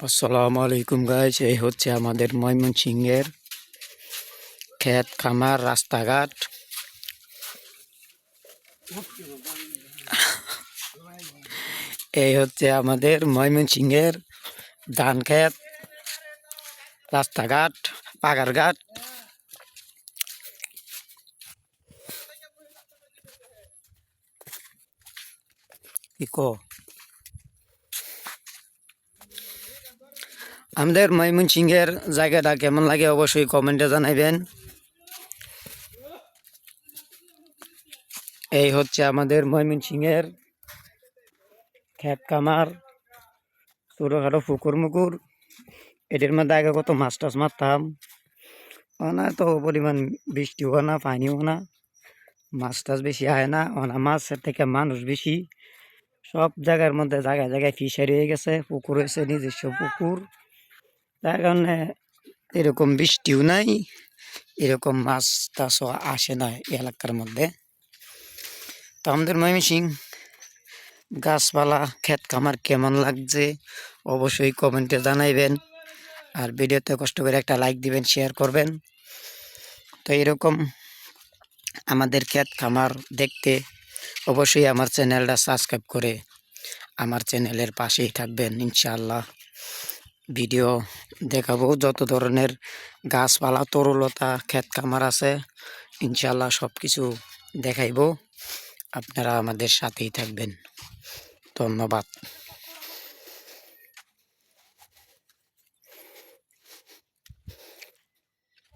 আসসালামু আলাইকুম গাইস, এই হচ্ছে আমাদের ময়মনসিংহের ক্ষেত খামার রাস্তাঘাট। এই হচ্ছে আমাদের ময়মনসিংহের ধান ক্ষেত, রাস্তাঘাট, পাগারঘাট। আমাদের ময়মনসিংহের জায়গাটা কেমন লাগে অবশ্যই কমেন্টে জানাবেন। এই হচ্ছে আমাদের ময়মনসিংহের ক্ষেত খামার, ছোটখাটো পুকুর মুকুর। এদের মধ্যে আগে কত মাছ টাছ মারতাম, না তো পরিমাণ বৃষ্টিও না, পানিও না, মাছ টাছ বেশি আয় না। মাছের থেকে মানুষ বেশি। সব জায়গার মধ্যে জায়গায় জায়গায় ফিশারি হয়ে গেছে, পুকুর হয়েছে, নিজস্ব পুকুর। তার কারণে এরকম বৃষ্টিও নাই, এরকম মাছ টাছও আসে না এলাকার মধ্যে। তো আমাদের ময়মনসিংহ গাছপালা ক্ষেত খামার কেমন লাগছে অবশ্যই কমেন্টে জানাইবেন। আর ভিডিওতে কষ্ট করে একটা লাইক দিবেন, শেয়ার করবেন। তো এরকম আমাদের ক্ষেত খামার দেখতে অবশ্যই আমার চ্যানেলটা সাবস্ক্রাইব করে আমার চ্যানেলের পাশেই থাকবেন। ইনশাআল্লাহ ভিডিও দেখাবো, যত ধরনের গাছপালা তরুলতা ক্ষেত খামার আছে ইনশাআল্লাহ সব কিছু দেখাইব। আপনারা আমাদের সাথেই থাকবেন। ধন্যবাদ।